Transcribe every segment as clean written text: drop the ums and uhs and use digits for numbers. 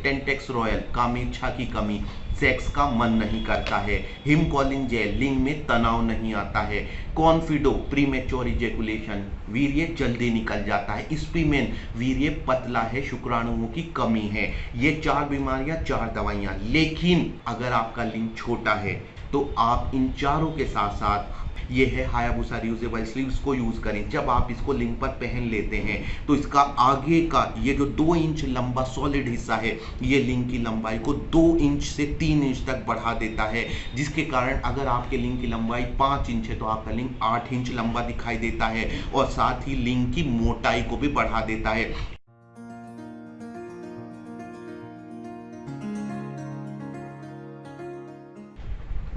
Tentex royal कामेच्छा की कमी, sex का मन नहीं करता है। हिमकॉलिन जेल लिंग में तनाव नहीं आता है। कॉन्फिडो प्रीमेच्योर इजेकुलेशन वीर्य जल्दी निकल जाता है। स्पीमेन वीर्य पतला है, शुक्राणुओं की कमी है। ये 4 बीमारियां 4 दवाइयां। लेकिन अगर आपका लिंग छोटा है तो आप इन चारों के साथ साथ ये है हायाबुसा रियूजेबल स्लीव्स को यूज करें। जब आप इसको लिंग पर पहन लेते हैं तो इसका आगे का ये जो 2 इंच लंबा सॉलिड हिस्सा है ये लिंग की लंबाई को 2 इंच से 3 इंच तक बढ़ा देता है, जिसके कारण अगर आपके लिंग की लंबाई 5 इंच है तो आपका लिंग 8 इंच लंबा दिखाई देता है और साथ ही लिंग की मोटाई को भी बढ़ा देता है।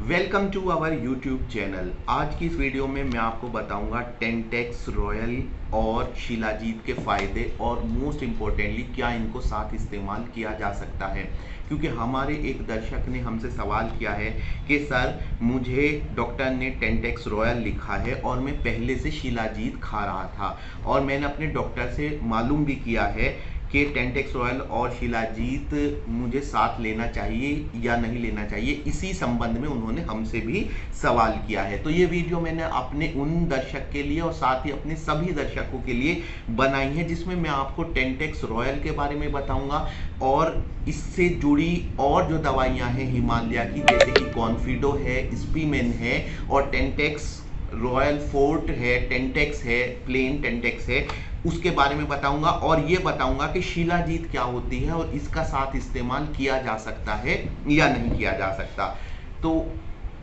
Welcome to our YouTube channel. आज की इस वीडियो में मैं आपको बताऊंगा टेंटेक्स रॉयल और शिलाजीत के फायदे और मोस्ट इम्पोर्टेंटली क्या इनको साथ इस्तेमाल किया जा सकता है। क्योंकि हमारे एक दर्शक ने हमसे सवाल किया है कि सर मुझे डॉक्टर ने टेंटेक्स रॉयल लिखा है और मैं पहले से शिलाजीत खा रहा था और मैंने अपने डॉक्टर से मालूम भी किया है कि टेंटेक्स रॉयल और शिलाजीत मुझे साथ लेना चाहिए या नहीं लेना चाहिए। इसी संबंध में उन्होंने हमसे भी सवाल किया है। तो ये वीडियो मैंने अपने उन दर्शक के लिए और साथ ही अपने सभी दर्शकों के लिए बनाई है, जिसमें मैं आपको टेंटेक्स रॉयल के बारे में बताऊंगा और इससे जुड़ी और जो दवाइयां हैं हिमालय की, जैसे कि कॉन्फिडो है, स्पीमेन है और टेंटेक्स रॉयल फोर्ट है, टेंटेक्स है, प्लेन टेंटेक्स है, उसके बारे में बताऊंगा और ये बताऊंगा कि शिलाजीत क्या होती है और इसका साथ इस्तेमाल किया जा सकता है या नहीं किया जा सकता। तो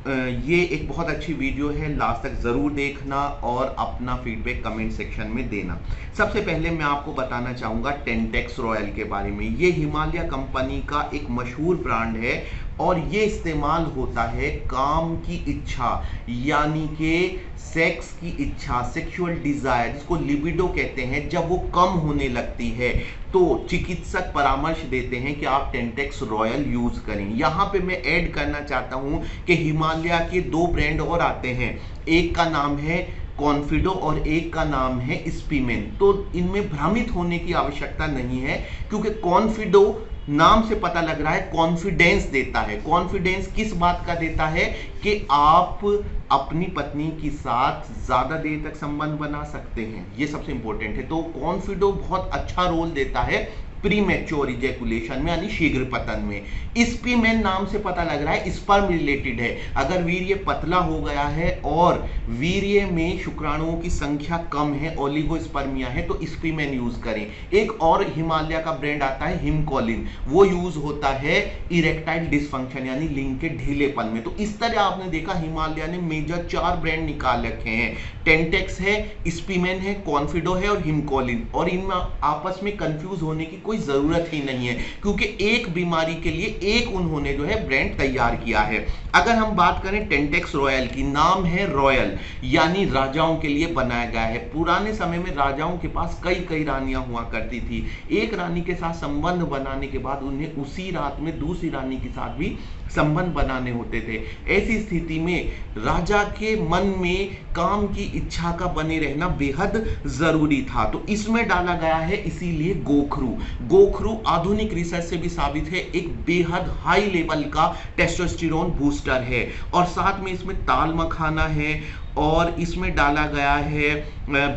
ये एक बहुत अच्छी वीडियो है, लास्ट तक जरूर देखना और अपना फीडबैक कमेंट सेक्शन में देना। सबसे पहले मैं आपको बताना चाहूंगा टेंटेक्स रॉयल के बारे में। ये हिमालय कंपनी का एक मशहूर ब्रांड है और ये इस्तेमाल होता है काम की इच्छा यानी कि सेक्स की इच्छा, सेक्सुअल डिजायर जिसको लिबिडो कहते हैं, जब वो कम होने लगती है तो चिकित्सक परामर्श देते हैं कि आप टेंटेक्स रॉयल यूज करें। यहां पे मैं ऐड करना चाहता हूं कि हिमालय के 2 ब्रांड और आते हैं, एक का नाम है कॉन्फिडो और एक का नाम है स्पीमेन। तो इनमें भ्रमित होने की आवश्यकता नहीं है, क्योंकि कॉन्फिडो नाम से पता लग रहा है कॉन्फिडेंस देता है। कॉन्फिडेंस किस बात का देता है कि आप अपनी पत्नी के साथ ज्यादा देर तक संबंध बना सकते हैं, ये सबसे इंपॉर्टेंट है। तो कॉन्फिडो बहुत अच्छा रोल देता है प्रीमेच्योर इजैकुलेशन में यानी शीघ्र पतन में। स्पीमेन नाम से पता लग रहा है स्पर्म रिलेटेड है। अगर वीर्य पतला हो गया है और वीर्य में शुक्राणुओं की संख्या कम है, ओलिगोस्पर्मिया है, तो स्पीमेन यूज करें। एक और हिमालय का ब्रांड आता है हिमकॉलिन, वो यूज होता है इरेक्टाइल डिसफंक्शन यानी लिंग के ढीलेपन में। तो इस तरह आपने देखा हिमालय ने मेजर 4 ब्रांड निकाल रखे हैं, टेंटेक्स है, स्पीमेन है, कॉन्फिडो है और हिमकॉलिन। और इनमें आपस में कंफ्यूज होने की कोई जरूरत ही नहीं है, क्योंकि एक बीमारी के लिए एक उन्होंने जो है ब्रांड तैयार किया है। अगर हम बात करें टेंटेक्स रॉयल की, नाम है रॉयल यानी राजाओं के लिए बनाया गया है। पुराने समय में राजाओं के पास कई रानियां हुआ करती थी। एक रानी के साथ संबंध बनाने के बाद उन्हें उसी रात में दूसरी रानी के साथ भी संबंध बनाने होते थे। ऐसी स्थिति में राजा के मन में काम की इच्छा का बने रहना बेहद जरूरी था। तो इसमें डाला गया है इसीलिए गोखरू आधुनिक रिसर्च से भी साबित है एक बेहद हाई लेवल का टेस्टोस्टेरोन बूस्टर है। और साथ में इसमें ताल मखाना है और इसमें डाला गया है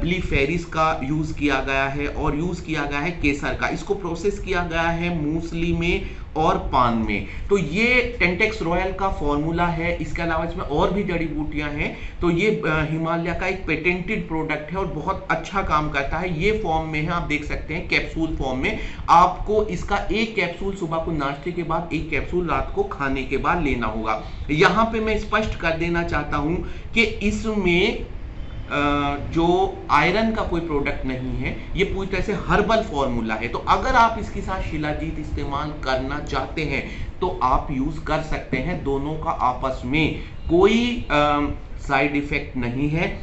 ब्लीफेरिस का यूज किया गया है और यूज किया गया है केसर का। इसको प्रोसेस किया गया है मूसली में और पान में। तो ये टेंटेक्स रॉयल का फॉर्मूला है। इसके अलावा इसमें और भी जड़ी बूटियां हैं। तो ये हिमालय का एक पेटेंटेड प्रोडक्ट है और बहुत अच्छा काम करता है। ये फॉर्म में है, आप देख सकते हैं कैप्सूल फॉर्म में। आपको इसका एक कैप्सूल सुबह को नाश्ते के बाद, एक कैप्सूल रात को खाने के बाद लेना होगा। यहां पे मैं स्पष्ट कर देना चाहता हूं कि इसमें जो आयरन का कोई प्रोडक्ट नहीं है, ये पूरी तरह से हर्बल फॉर्मूला है। तो अगर आप इसके साथ शिलाजीत इस्तेमाल करना चाहते हैं तो आप यूज कर सकते हैं। दोनों का आपस में कोई साइड इफेक्ट नहीं है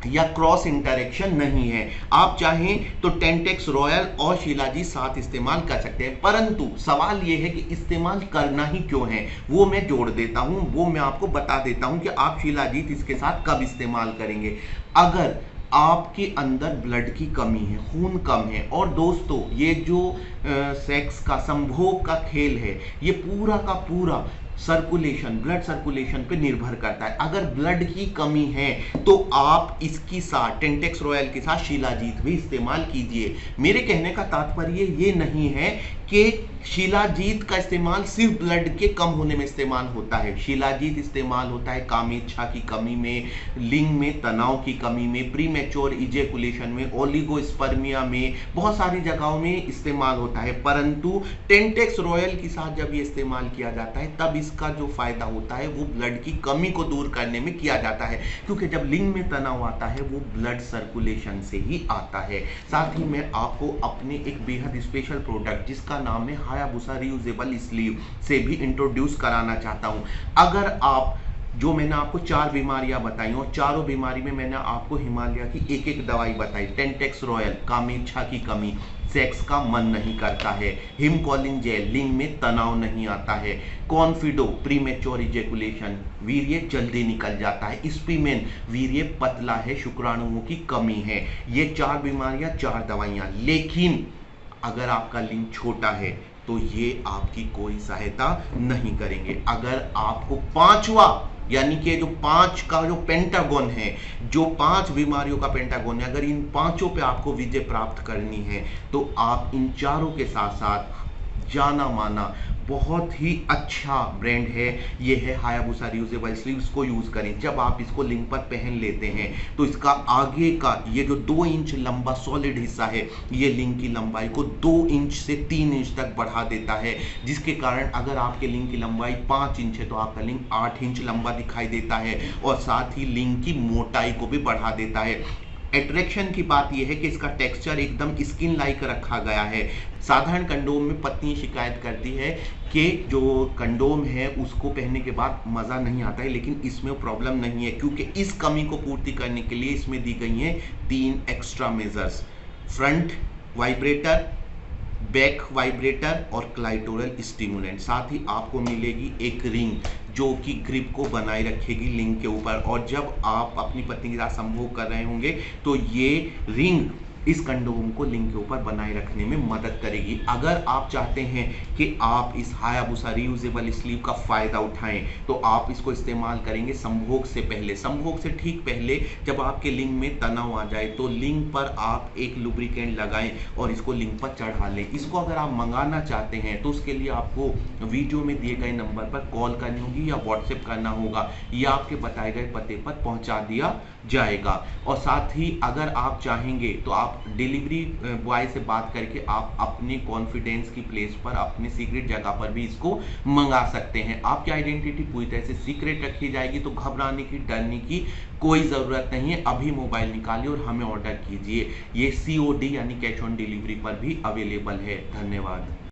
या क्रॉस इंटरेक्शन नहीं है। आप चाहें तो टेंटेक्स रॉयल और शिलाजीत साथ इस्तेमाल कर सकते हैं, परंतु सवाल यह है कि इस्तेमाल करना ही क्यों है, वो मैं जोड़ देता हूं, वो मैं आपको बता देता हूं कि आप शिलाजीत इसके साथ कब इस्तेमाल करेंगे। अगर आपके अंदर ब्लड की कमी है, खून कम है। और दोस्तों ये जो सेक्स का संभोग का खेल है, ये पूरा का पूरा सर्कुलेशन, ब्लड सर्कुलेशन पे निर्भर करता है। अगर ब्लड की कमी है तो आप इसकी साथ टेंटेक्स रॉयल के साथ शिलाजीत भी इस्तेमाल कीजिए। मेरे कहने का तात्पर्य ये नहीं है कि शिलाजीत का इस्तेमाल सिर्फ ब्लड के कम होने में इस्तेमाल होता है। शिलाजीत इस्तेमाल होता है कामेच्छा की कमी में, लिंग में तनाव की कमी में, प्रीमेच्योर इजैकुलेशन में, ओलिगोस्पर्मिया में, बहुत सारी जगहों में इस्तेमाल होता है। परंतु टेंटेक्स रॉयल के साथ जब ये इस्तेमाल किया जाता है तब इसका जो फायदा होता है वो ब्लड की कमी को दूर करने में किया जाता है, क्योंकि जब लिंग में तनाव आता है वो ब्लड सर्कुलेशन से ही आता है। साथ ही मैं आपको अपने एक बेहद स्पेशल प्रोडक्ट जिसका नाम है हायाबुसा रियूजेबल स्लीव से भी इंट्रोड्यूस कराना चाहता हूं। अगर आप, जो मैंने आपको 4 बीमारियां बताई और चारों बीमारी में मैंने आपको हिमालय की एक एक दवाई बताई, टेंटेक्स रॉयल कामेच्छा की कमी, सेक्स का मन नहीं करता है, हिमकोलिन जेल लिंग में तनाव नहीं आता है, कॉन्फिडो प्रीमेच्योर इजैकुलेशन वीर्य जल्दी निकल जाता है, स्पीमेन वीर्य पतला है, शुक्राणुओं की कमी है। ये 4 बीमारियां 4 दवाइयां। लेकिन अगर आपका लिंग छोटा है तो ये आपकी कोई सहायता नहीं करेंगे। अगर आपको 5वां यानी कि जो 5 का जो पेंटागन है, जो 5 बीमारियों का पेंटागन है, अगर इन 5 पे आपको विजय प्राप्त करनी है तो आप इन चारों के साथ साथ जाना माना बहुत ही अच्छा ब्रांड है, ये है हायाबुसा रियूजेबल स्लीव्स को यूज करें। जब आप इसको लिंग पर पहन लेते हैं तो इसका आगे का ये जो 2 इंच लंबा सॉलिड हिस्सा है, ये लिंग की लंबाई को 2 इंच से 3 इंच तक बढ़ा देता है, जिसके कारण अगर आपके लिंग की लंबाई 5 इंच है तो आपका लिंग 8 इंच लंबा दिखाई देता है, और साथ ही लिंग की मोटाई को भी बढ़ा देता है। अट्रैक्शन की बात यह है कि इसका टेक्सचर एकदम स्किन लाइक रखा गया है। साधारण कंडोम में पत्नी शिकायत करती है कि जो कंडोम है उसको पहनने के बाद मजा नहीं आता है, लेकिन इसमें प्रॉब्लम नहीं है, क्योंकि इस कमी को पूर्ति करने के लिए इसमें दी गई हैं 3 extra measures, front vibrator, back vibrator और क्लाइटोरल स्टिमुलेंट। साथ ही आपको मिलेगी एक रिंग जो कि ग्रिप को बनाए रखेगी लिंग के ऊपर, और जब आप अपनी पत्नी के साथ संभोग कर रहे होंगे तो ये रिंग इस कंडोम को लिंग के ऊपर बनाए रखने में मदद करेगी। अगर आप चाहते हैं कि आप इस हायाबुसा रियूजेबल स्लीव का फायदा उठाएं तो आप इसको इस्तेमाल करेंगे संभोग से पहले, संभोग से ठीक पहले जब आपके लिंग में तनाव आ जाए तो लिंग पर आप एक लुब्रिकेंट लगाएं और इसको लिंग पर चढ़ा लें। इसको अगर आप मंगाना चाहते हैं तो उसके लिए आपको वीडियो में दिए गए नंबर पर कॉल करनी होगी या व्हाट्सएप करना होगा, या आपके बताए गए पते पर पहुंचा दिया जाएगा। और साथ ही अगर आप चाहेंगे तो आप डिलीवरी बॉय से बात करके आप अपने कॉन्फिडेंस की प्लेस पर, अपने सीक्रेट जगह पर भी इसको मंगा सकते हैं। आपकी आइडेंटिटी पूरी तरह से सीक्रेट रखी जाएगी, तो घबराने की, डरने की कोई ज़रूरत नहीं है। अभी मोबाइल निकालिए और हमें ऑर्डर कीजिए। ये COD यानी कैश ऑन डिलीवरी पर भी अवेलेबल है। धन्यवाद।